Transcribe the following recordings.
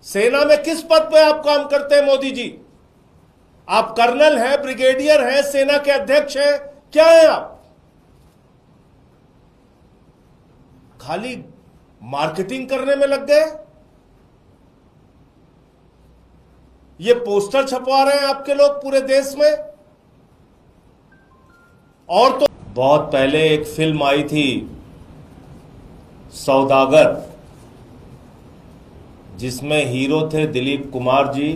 सेना में किस पद पे आप काम करते हैं मोदी जी? आप कर्नल हैं, ब्रिगेडियर हैं, सेना के अध्यक्ष हैं, क्या हैं आप? खाली मार्केटिंग करने में लग गए। ये पोस्टर छपवा रहे हैं आपके लोग पूरे देश में। और तो बहुत पहले एक फिल्म आई थी सौदागर, जिसमें हीरो थे दिलीप कुमार जी,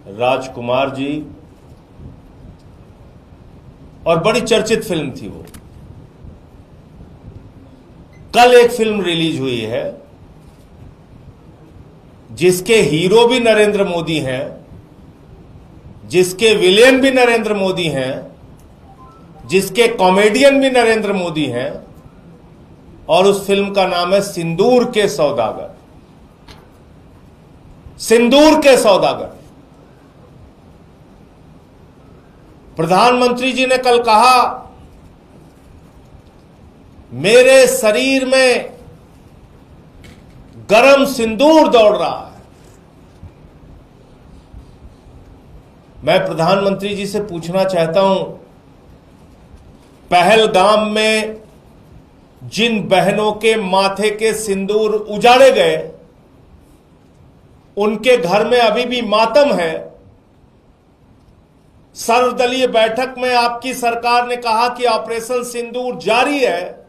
राजकुमार जी, और बड़ी चर्चित फिल्म थी वो। कल एक फिल्म रिलीज हुई है जिसके हीरो भी नरेंद्र मोदी हैं, जिसके विलेन भी नरेंद्र मोदी हैं, जिसके कॉमेडियन भी नरेंद्र मोदी हैं, और उस फिल्म का नाम है सिंदूर के सौदागर। सिंदूर के सौदागर। प्रधानमंत्री जी ने कल कहा, मेरे शरीर में गरम सिंदूर दौड़ रहा है। मैं प्रधानमंत्री जी से पूछना चाहता हूं, पहलगाम में जिन बहनों के माथे के सिंदूर उजाड़े गए, उनके घर में अभी भी मातम है। सर्वदलीय बैठक में आपकी सरकार ने कहा कि ऑपरेशन सिंदूर जारी है।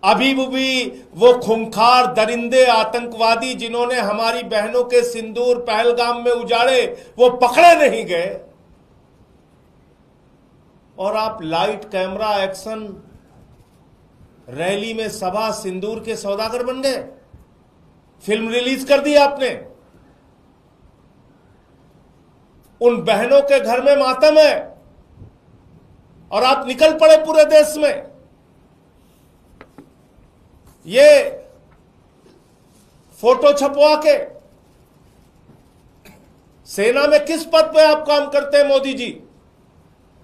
अभी भी वो खूंखार दरिंदे आतंकवादी जिन्होंने हमारी बहनों के सिंदूर पहलगाम में उजाड़े, वो पकड़े नहीं गए। और आप लाइट कैमरा एक्शन रैली में सभा सिंदूर के सौदागर बन गए। फिल्म रिलीज कर दी आपने। उन बहनों के घर में मातम है और आप निकल पड़े पूरे देश में। ये फोटो छपवा के सेना में किस पद पे आप काम करते हैं मोदी जी?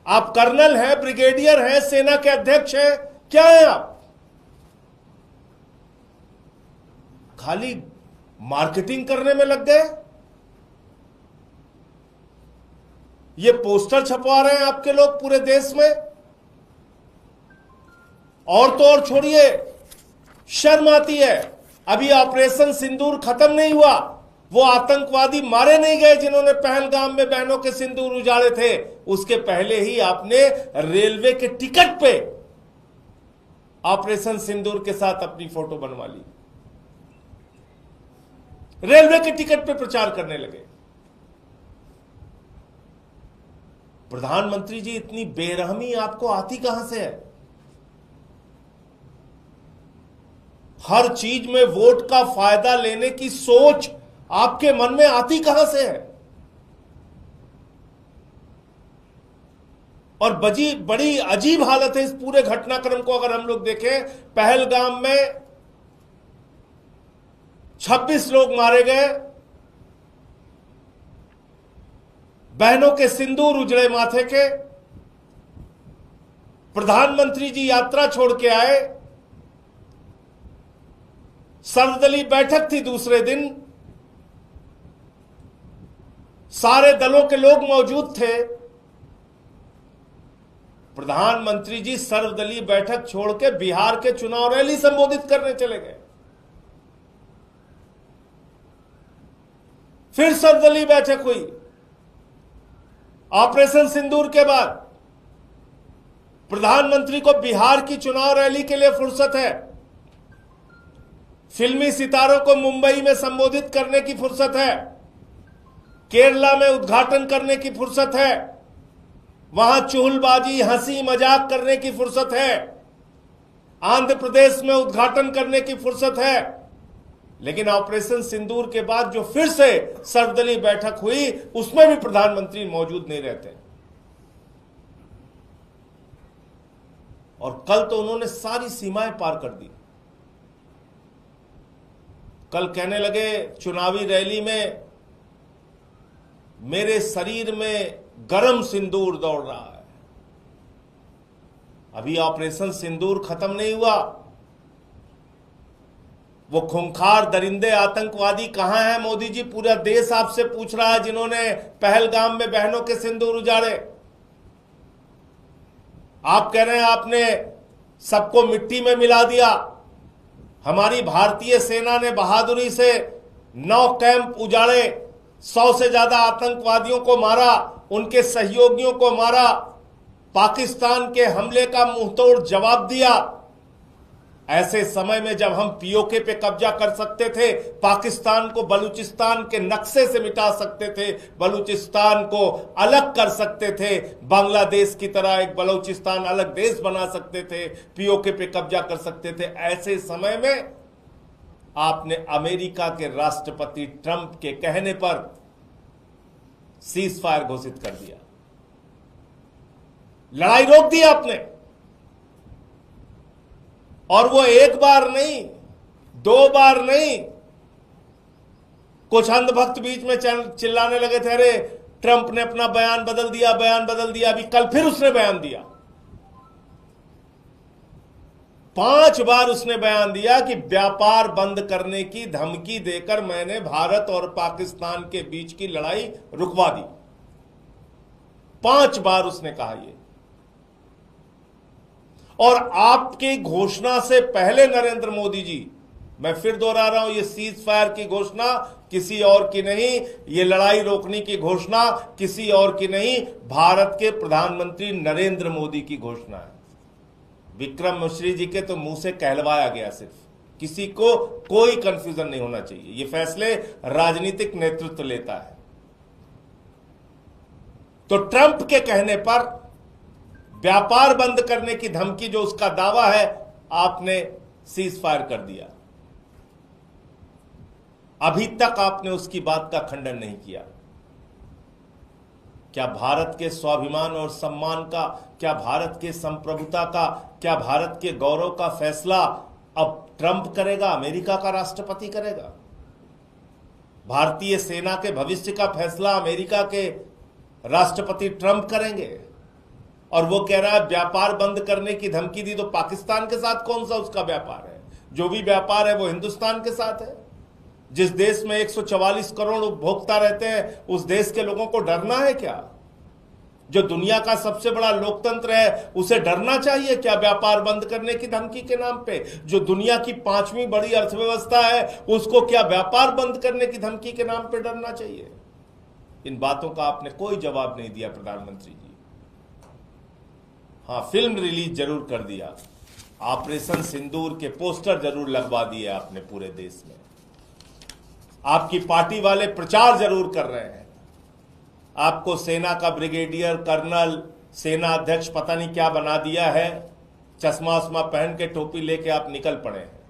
आप कर्नल हैं, ब्रिगेडियर हैं, सेना के अध्यक्ष हैं, क्या हैं आप? खाली मार्केटिंग करने में लग गए। ये पोस्टर छपवा रहे हैं आपके लोग पूरे देश में। और तो और छोड़िए, शर्म आती है। अभी ऑपरेशन सिंदूर खत्म नहीं हुआ, वो आतंकवादी मारे नहीं गए जिन्होंने पहलगाम में बहनों के सिंदूर उजाड़े थे। उसके पहले ही आपने रेलवे के टिकट पे ऑपरेशन सिंदूर के साथ अपनी फोटो बनवा ली। रेलवे के टिकट पे प्रचार करने लगे। प्रधानमंत्री जी, इतनी बेरहमी आपको आती कहां से है? हर चीज में वोट का फायदा लेने की सोच आपके मन में आती कहां से है? और बड़ी अजीब हालत है इस पूरे घटनाक्रम को अगर हम लोग देखें। पहलगाम में 26 लोग मारे गए, बहनों के सिंदूर उजड़े माथे के। प्रधानमंत्री जी यात्रा छोड़ के आए, सर्वदलीय बैठक थी दूसरे दिन, सारे दलों के लोग मौजूद थे। प्रधानमंत्री जी सर्वदलीय बैठक छोड़ के बिहार के चुनाव रैली संबोधित करने चले गए। फिर सर्वदलीय बैठक हुई ऑपरेशन सिंदूर के बाद। प्रधानमंत्री को बिहार की चुनाव रैली के लिए फुर्सत है, फिल्मी सितारों को मुंबई में संबोधित करने की फुर्सत है, केरला में उद्घाटन करने की फुर्सत है, वहां चुहलबाजी हंसी मजाक करने की फुर्सत है, आंध्र प्रदेश में उद्घाटन करने की फुर्सत है। लेकिन ऑपरेशन सिंदूर के बाद जो फिर से सर्वदलीय बैठक हुई, उसमें भी प्रधानमंत्री मौजूद नहीं रहते। और कल तो उन्होंने सारी सीमाएं पार कर दी। कल कहने लगे चुनावी रैली में, मेरे शरीर में गरम सिंदूर दौड़ रहा है। अभी ऑपरेशन सिंदूर खत्म नहीं हुआ। वो खूंखार दरिंदे आतंकवादी कहां हैं मोदी जी? पूरा देश आपसे पूछ रहा है, जिन्होंने पहलगाम में बहनों के सिंदूर उजाड़े। आप कह रहे हैं आपने सबको मिट्टी में मिला दिया। हमारी भारतीय सेना ने बहादुरी से 9 कैंप उजाड़े, 100 से ज्यादा आतंकवादियों को मारा, उनके सहयोगियों को मारा, पाकिस्तान के हमले का मुंहतोड़ जवाब दिया। ऐसे समय में जब हम पीओके पे कब्जा कर सकते थे, पाकिस्तान को बलूचिस्तान के नक्शे से मिटा सकते थे, बलूचिस्तान को अलग कर सकते थे, बांग्लादेश की तरह एक बलूचिस्तान अलग देश बना सकते थे, पीओके पे कब्जा कर सकते थे, ऐसे समय में आपने अमेरिका के राष्ट्रपति ट्रंप के कहने पर सीज फायर घोषित कर दिया, लड़ाई रोक दी आपने। और वो एक बार नहीं, 2 बार नहीं। कुछ अंधभक्त बीच में चिल्लाने लगे थे, अरे ट्रंप ने अपना बयान बदल दिया, बयान बदल दिया। अभी कल फिर उसने बयान दिया, 5 बार उसने बयान दिया कि व्यापार बंद करने की धमकी देकर मैंने भारत और पाकिस्तान के बीच की लड़ाई रुकवा दी। 5 बार उसने कहा ये। और आपकी घोषणा से पहले नरेंद्र मोदी जी, मैं फिर दोहरा रहा हूं, ये सीज फायर की घोषणा किसी और की नहीं, ये लड़ाई रोकने की घोषणा किसी और की नहीं, भारत के प्रधानमंत्री नरेंद्र मोदी की घोषणा है। विक्रम मिश्री जी के तो मुंह से कहलवाया गया, सिर्फ किसी को कोई कंफ्यूजन नहीं होना चाहिए। ये फैसले राजनीतिक नेतृत्व लेता है। तो ट्रंप के कहने पर व्यापार बंद करने की धमकी, जो उसका दावा है, आपने सीज फायर कर दिया। अभी तक आपने उसकी बात का खंडन नहीं किया। क्या भारत के स्वाभिमान और सम्मान का, क्या भारत के संप्रभुता का, क्या भारत के गौरव का फैसला अब ट्रंप करेगा, अमेरिका का राष्ट्रपति करेगा? भारतीय सेना के भविष्य का फैसला अमेरिका के राष्ट्रपति ट्रंप करेंगे। और वो कह रहा है व्यापार बंद करने की धमकी दी, तो पाकिस्तान के साथ कौन सा उसका व्यापार है? जो भी व्यापार है वो हिंदुस्तान के साथ है। जिस देश में 144 करोड़ उपभोक्ता रहते हैं, उस देश के लोगों को डरना है क्या? जो दुनिया का सबसे बड़ा लोकतंत्र है, उसे डरना चाहिए क्या व्यापार बंद करने की धमकी के नाम पे? जो दुनिया की 5वीं बड़ी अर्थव्यवस्था है, उसको क्या व्यापार बंद करने की धमकी के नाम पे डरना चाहिए? इन बातों का आपने कोई जवाब नहीं दिया प्रधानमंत्री जी। हाँ, फिल्म रिलीज जरूर कर दिया, ऑपरेशन सिंदूर के पोस्टर जरूर लगवा दिए आपने पूरे देश में। आपकी पार्टी वाले प्रचार जरूर कर रहे हैं। आपको सेना का ब्रिगेडियर, कर्नल, सेना अध्यक्ष पता नहीं क्या बना दिया है। चश्मा उस्मा पहन के, टोपी लेके आप निकल पड़े हैं।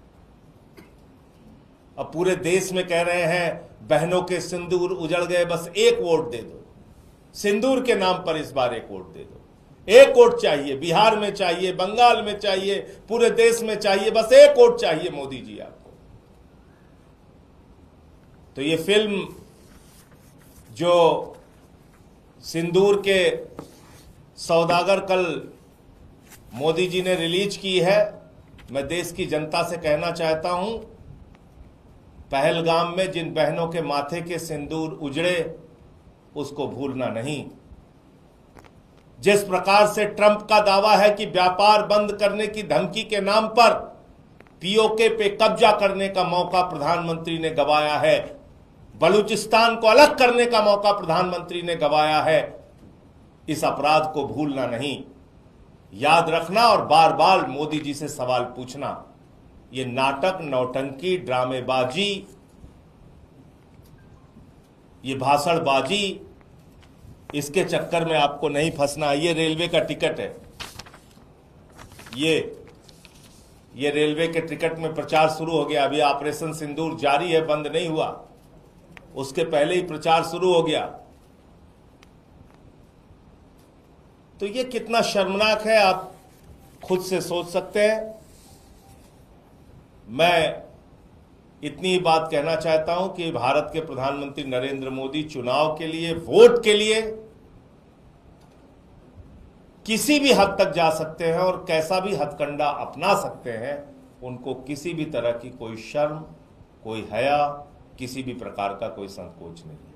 अब पूरे देश में कह रहे हैं बहनों के सिंदूर उजड़ गए, बस एक वोट दे दो। सिंदूर के नाम पर इस बार एक वोट दे दो। एक वोट चाहिए, बिहार में चाहिए, बंगाल में चाहिए, पूरे देश में चाहिए, बस एक वोट चाहिए मोदी जी आपको। तो ये फिल्म जो सिंदूर के सौदागर कल मोदी जी ने रिलीज की है, मैं देश की जनता से कहना चाहता हूं, पहलगाम में जिन बहनों के माथे के सिंदूर उजड़े, उसको भूलना नहीं। जिस प्रकार से ट्रंप का दावा है कि व्यापार बंद करने की धमकी के नाम पर पीओके पे कब्जा करने का मौका प्रधानमंत्री ने गंवाया है, बलूचिस्तान को अलग करने का मौका प्रधानमंत्री ने गंवाया है, इस अपराध को भूलना नहीं, याद रखना और बार बार मोदी जी से सवाल पूछना। ये नाटक, नौटंकी, ड्रामेबाजी, ये भाषणबाजी, इसके चक्कर में आपको नहीं फंसना। ये रेलवे का टिकट है, ये रेलवे के टिकट में प्रचार शुरू हो गया। अभी ऑपरेशन सिंदूर जारी है, बंद नहीं हुआ, उसके पहले ही प्रचार शुरू हो गया। तो ये कितना शर्मनाक है, आप खुद से सोच सकते हैं। मैं इतनी ही बात कहना चाहता हूं कि भारत के प्रधानमंत्री नरेंद्र मोदी चुनाव के लिए, वोट के लिए किसी भी हद तक जा सकते हैं और कैसा भी हथकंडा अपना सकते हैं, उनको किसी भी तरह की कोई शर्म, कोई हया, किसी भी प्रकार का कोई संकोच नहीं है।